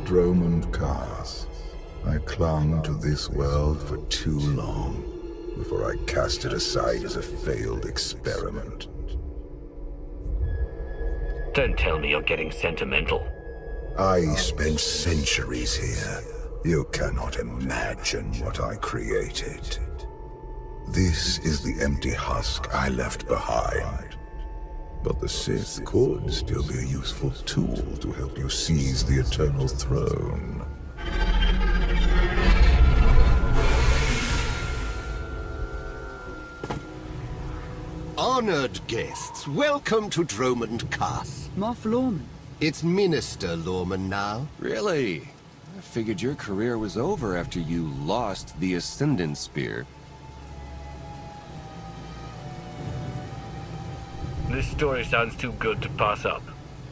Dromund Kaas. I clung to this world for too long before I cast it aside as a failed experiment. Don't tell me you're getting sentimental. I spent centuries here. You cannot imagine what I created. This is the empty husk I left behind. But the Sith could still be a useful tool to help you seize the Eternal Throne. Honored guests, welcome to Dromund Kaas. Moff Lorman. It's Minister Lorman now. Really? I figured your career was over after you lost the Ascendant Spear. This story sounds too good to pass up.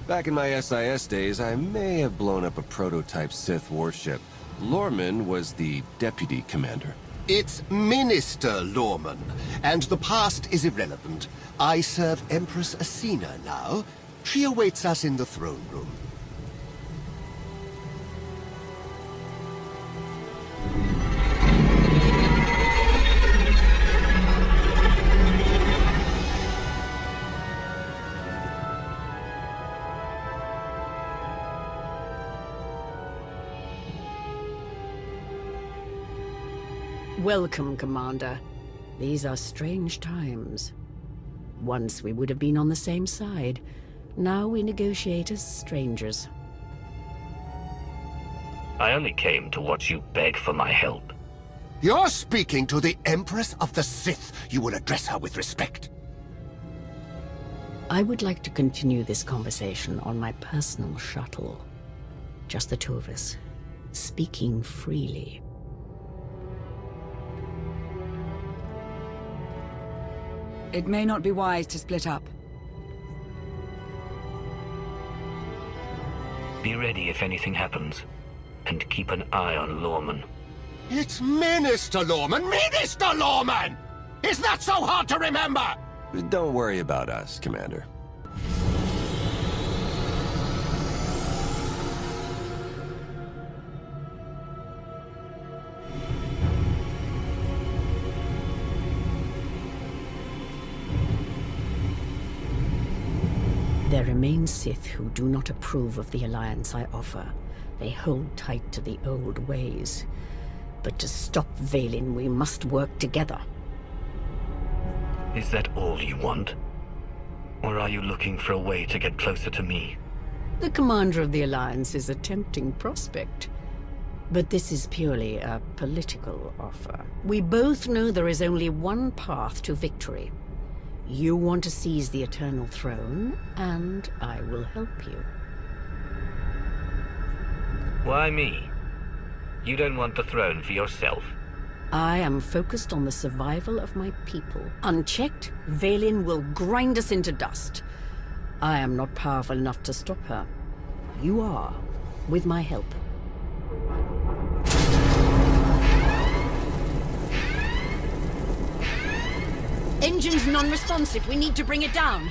Back in my SIS days, I may have blown up a prototype Sith warship. Lorman was the deputy commander. It's Minister Lorman, and the past is irrelevant. I serve Empress Asina now. She awaits us in the throne room. Welcome, Commander. These are strange times. Once we would have been on the same side. Now we negotiate as strangers. I only came to watch you beg for my help. You're speaking to the Empress of the Sith. You will address her with respect. I would like to continue this conversation on my personal shuttle. Just the two of us, speaking freely. It may not be wise to split up. Be ready if anything happens, and keep an eye on Lorman. It's Minister Lorman! Minister Lorman! Is that so hard to remember? Don't worry about us, Commander. There remain Sith who do not approve of the alliance I offer. They hold tight to the old ways. But to stop Vaylin, we must work together. Is that all you want? Or are you looking for a way to get closer to me? The commander of the alliance is a tempting prospect. But this is purely a political offer. We both know there is only one path to victory. You want to seize the Eternal Throne, and I will help you. Why me? You don't want the throne for yourself? I am focused on the survival of my people. Unchecked, Vaylin will grind us into dust. I am not powerful enough to stop her. You are, with my help. Engine's non-responsive. We need to bring it down.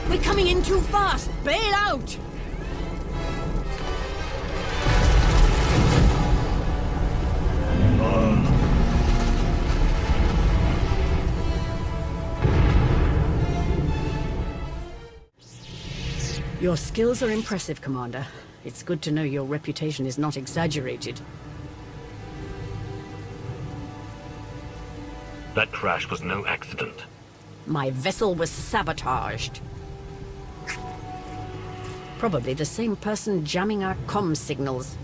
We're coming in too fast. Bail out! Your skills are impressive, Commander. It's good to know your reputation is not exaggerated. That crash was no accident. My vessel was sabotaged. Probably the same person jamming our comm signals.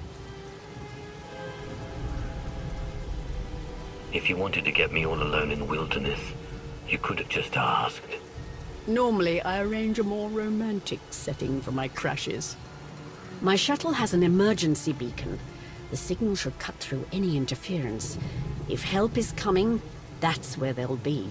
If you wanted to get me all alone in the wilderness, you could have just asked. Normally, I arrange a more romantic setting for my crashes. My shuttle has an emergency beacon. The signal should cut through any interference. If help is coming, that's where they'll be.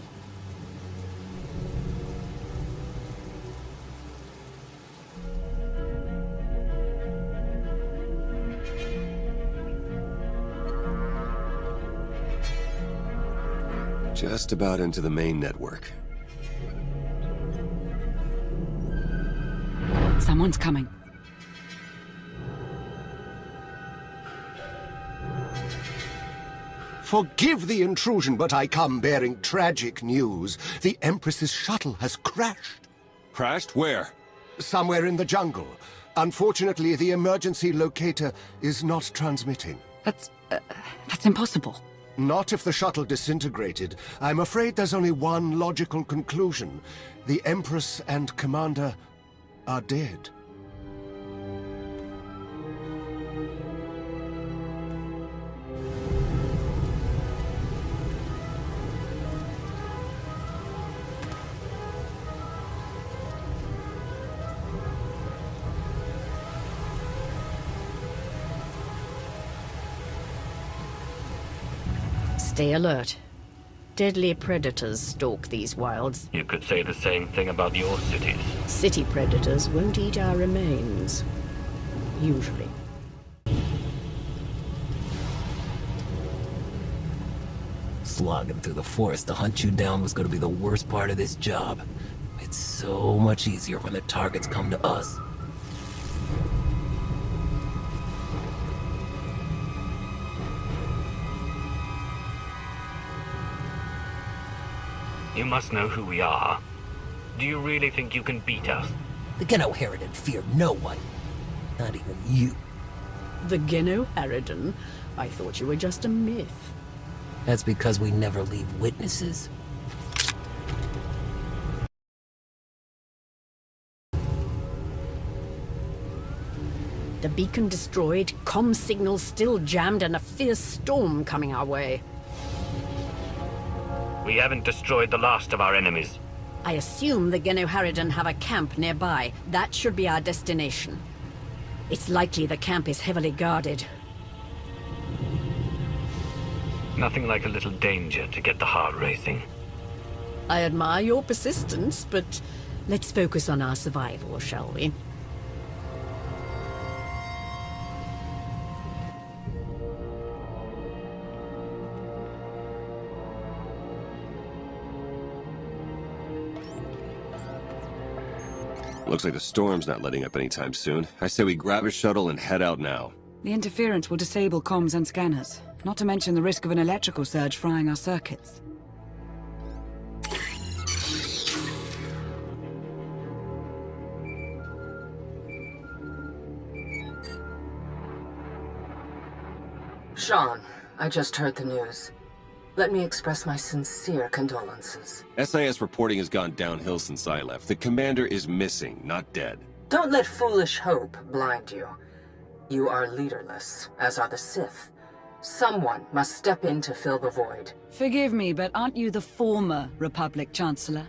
Just about into the main network. Someone's coming. Forgive the intrusion, but I come bearing tragic news. The Empress's shuttle has crashed. Crashed? Where? Somewhere in the jungle. Unfortunately, the emergency locator is not transmitting. That's impossible. Not if the shuttle disintegrated. I'm afraid there's only one logical conclusion. The Empress and Commander are dead. Stay alert. Deadly predators stalk these wilds. You could say the same thing about your cities. City predators won't eat our remains. Usually. Slogging through the forest to hunt you down was going to be the worst part of this job. It's so much easier when the targets come to us. You must know who we are. Do you really think you can beat us? The genoharadan fear no one. Not even you. The genoharadan? I thought you were just a myth. That's because we never leave witnesses. The beacon destroyed, comm signals still jammed, and a fierce storm coming our way. We haven't destroyed the last of our enemies. I assume the genoharadan have a camp nearby. That should be our destination. It's likely the camp is heavily guarded. Nothing like a little danger to get the heart racing. I admire your persistence, but let's focus on our survival, shall we? Looks like the storm's not letting up anytime soon. I say we grab a shuttle and head out now. The interference will disable comms and scanners, not to mention the risk of an electrical surge frying our circuits. Sean, I just heard the news. Let me express my sincere condolences. SIS reporting has gone downhill since I left. The commander is missing, not dead. Don't let foolish hope blind you. You are leaderless, as are the Sith. Someone must step in to fill the void. Forgive me, but aren't you the former Republic Chancellor?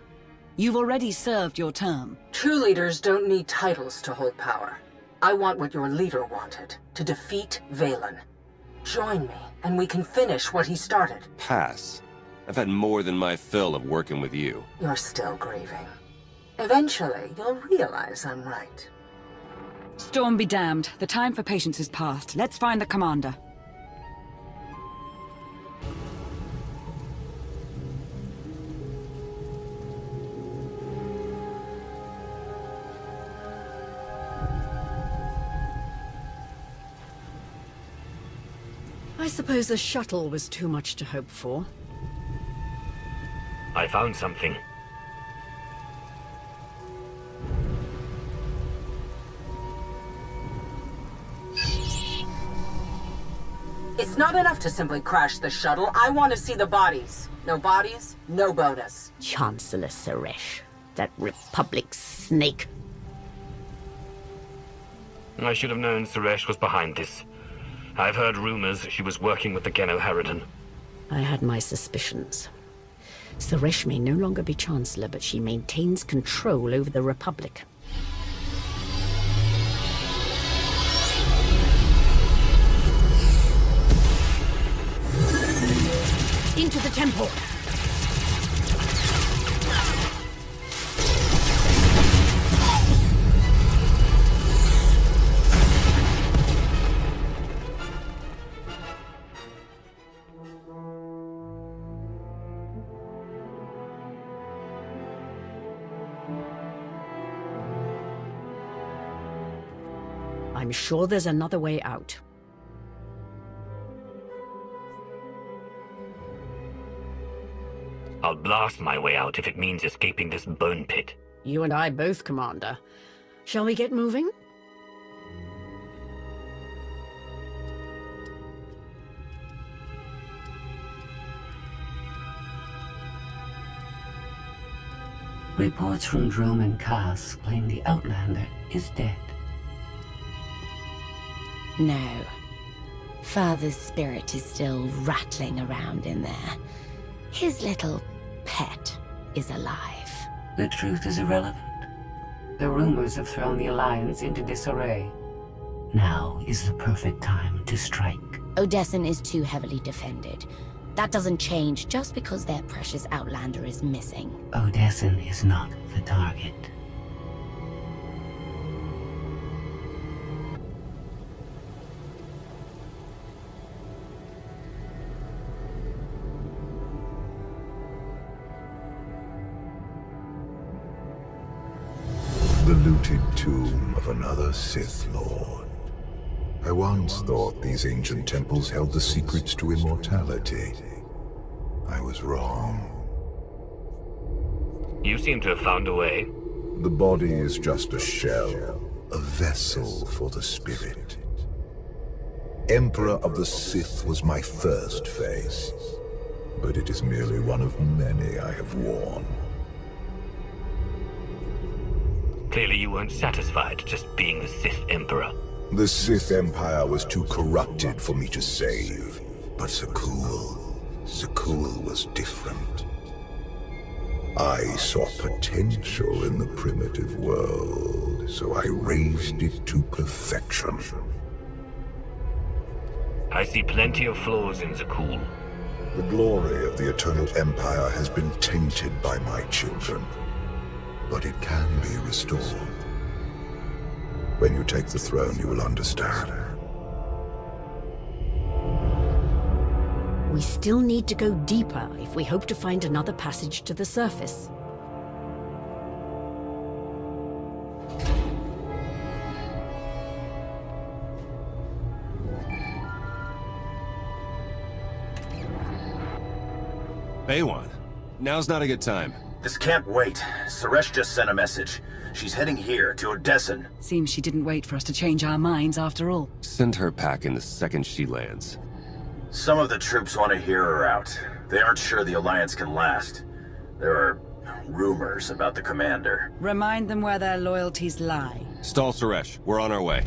You've already served your term. True leaders don't need titles to hold power. I want what your leader wanted, to defeat Valen. Join me, and we can finish what he started. Pass. I've had more than my fill of working with you. You're still grieving. Eventually, you'll realize I'm right. Storm be damned. The time for patience is past. Let's find the commander. I suppose a shuttle was too much to hope for. I found something. It's not enough to simply crash the shuttle. I want to see the bodies. No bodies, no bonus. Chancellor Suresh, that Republic snake. I should have known Suresh was behind this. I've heard rumors she was working with the genoharadan. I had my suspicions. Suresh may no longer be Chancellor, but she maintains control over the Republic. Into the temple! I'm sure there's another way out. I'll blast my way out if it means escaping this burn pit. You and I both, Commander. Shall we get moving? Reports from Drome and Cass claim the Outlander is dead. No. Father's spirit is still rattling around in there. His little pet is alive. The truth is irrelevant. The rumors have thrown the Alliance into disarray. Now is the perfect time to strike. Odessen is too heavily defended. That doesn't change just because their precious Outlander is missing. Odessen is not the target. The looted tomb of another Sith Lord. I once thought these ancient temples held the secrets to immortality. I was wrong. You seem to have found a way. The body is just a shell, a vessel for the spirit. Emperor of the Sith was my first face, but it is merely one of many I have worn. Clearly you weren't satisfied just being the Sith Emperor. The Sith Empire was too corrupted for me to save, but Zakul was different. I saw potential in the primitive world, so I raised it to perfection. I see plenty of flaws in Zakul. The glory of the Eternal Empire has been tainted by my children, but it can be restored. When you take the throne, you will understand. We still need to go deeper if we hope to find another passage to the surface. Baywan, now's not a good time. This can't wait. Suresh just sent a message. She's heading here, to Odessen. Seems she didn't wait for us to change our minds after all. Send her packing the second she lands. Some of the troops want to hear her out. They aren't sure the Alliance can last. There are rumors about the commander. Remind them where their loyalties lie. Stall Suresh, we're on our way.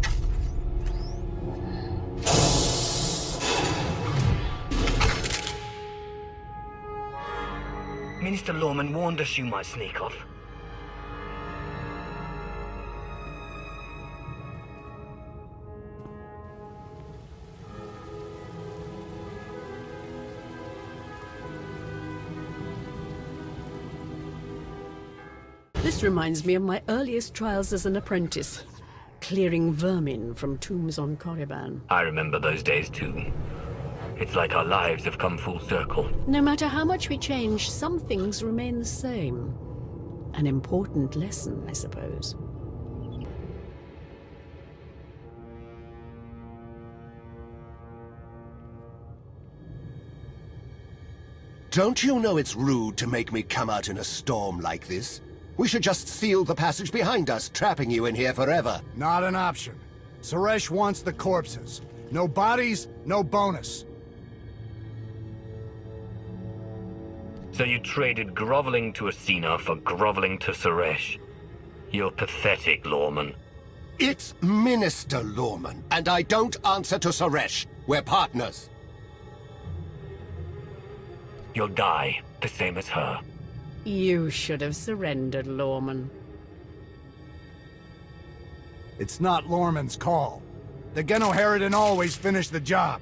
Minister Lorman warned us you might sneak off. This reminds me of my earliest trials as an apprentice, clearing vermin from tombs on Korriban. I remember those days too. It's like our lives have come full circle. No matter how much we change, some things remain the same. An important lesson, I suppose. Don't you know it's rude to make me come out in a storm like this? We should just seal the passage behind us, trapping you in here forever. Not an option. Suresh wants the corpses. No bodies, no bonus. So you traded groveling to Asina for groveling to Suresh. You're pathetic, Lorman. It's Minister Lorman, and I don't answer to Suresh. We're partners. You'll die, the same as her. You should have surrendered, Lorman. It's not Lorman's call. The genoharadan always finish the job.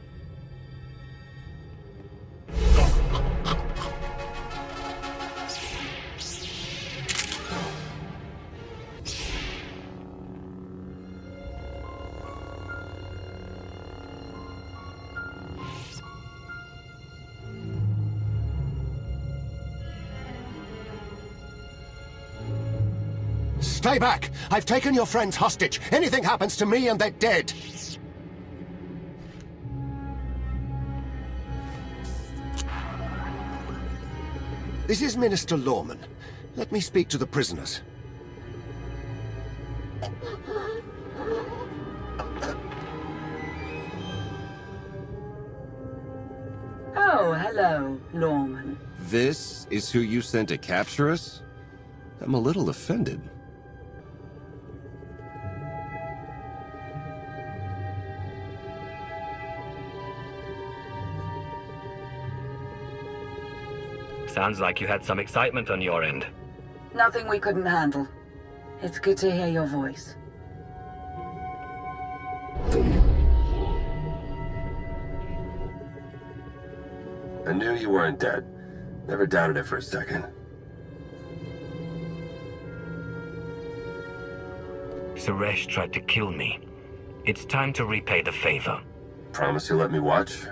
Stay back! I've taken your friends hostage. Anything happens to me and they're dead. This is Minister Lorman. Let me speak to the prisoners. Oh, hello, Lorman. This is who you sent to capture us? I'm a little offended. Sounds like you had some excitement on your end. Nothing we couldn't handle. It's good to hear your voice. I knew you weren't dead. Never doubted it for a second. Suresh tried to kill me. It's time to repay the favor. Promise you'll let me watch?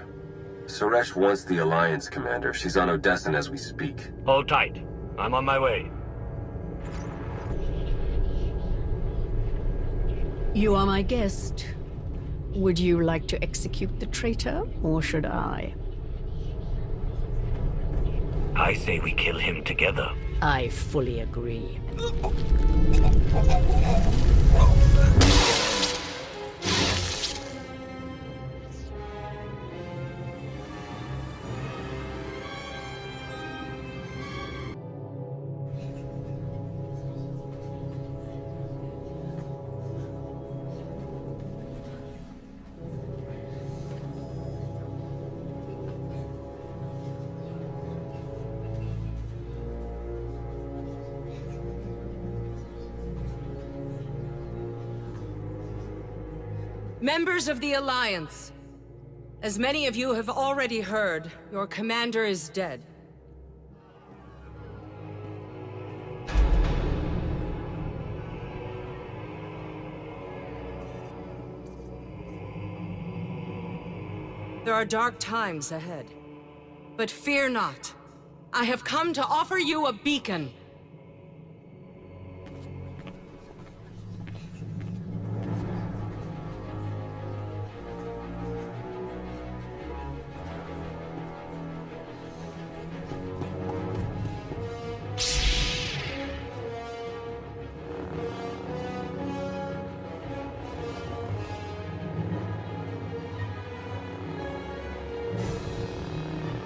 Suresh wants the Alliance commander. She's on Odessan as we speak. Hold tight. I'm on my way. You are my guest. Would you like to execute the traitor, or should I? I say we kill him together. I fully agree. Members of the Alliance, as many of you have already heard, your commander is dead. There are dark times ahead. But fear not. I have come to offer you a beacon.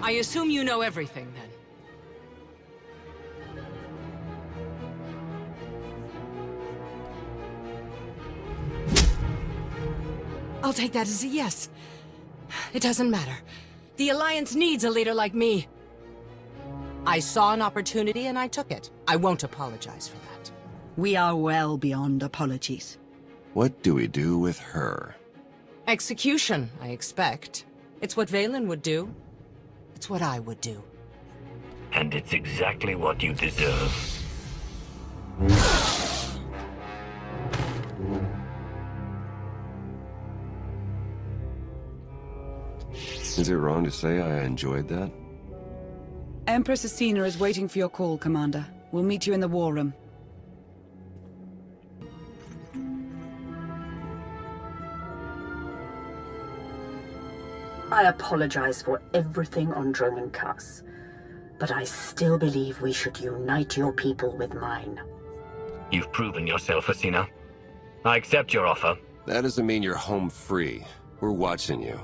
I assume you know everything, then. I'll take that as a yes. It doesn't matter. The Alliance needs a leader like me. I saw an opportunity and I took it. I won't apologize for that. We are well beyond apologies. What do we do with her? Execution, I expect. It's what Valen would do. It's what I would do. And it's exactly what you deserve. Is it wrong to say I enjoyed that? Empress Asina is waiting for your call, Commander. We'll meet you in the war room. I apologize for everything on Droman Kass, but I still believe we should unite your people with mine. You've proven yourself, Asina. I accept your offer. That doesn't mean you're home free. We're watching you.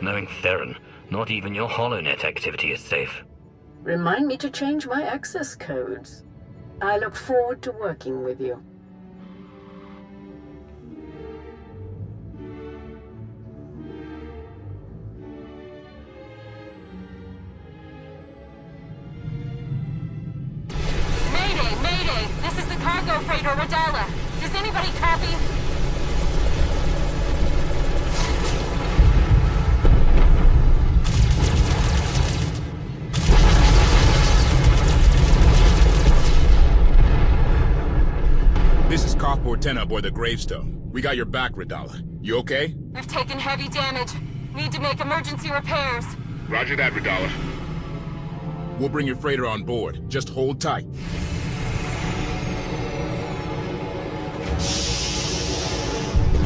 Knowing Theron, not even your HoloNet activity is safe. Remind me to change my access codes. I look forward to working with you. Cargo freighter Radala. Does anybody copy? This is Carport 10 aboard the Gravestone. We got your back, Radala. You okay? We've taken heavy damage. Need to make emergency repairs. Roger that, Radala. We'll bring your freighter on board. Just hold tight.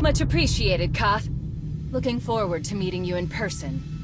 Much appreciated, Koth. Looking forward to meeting you in person.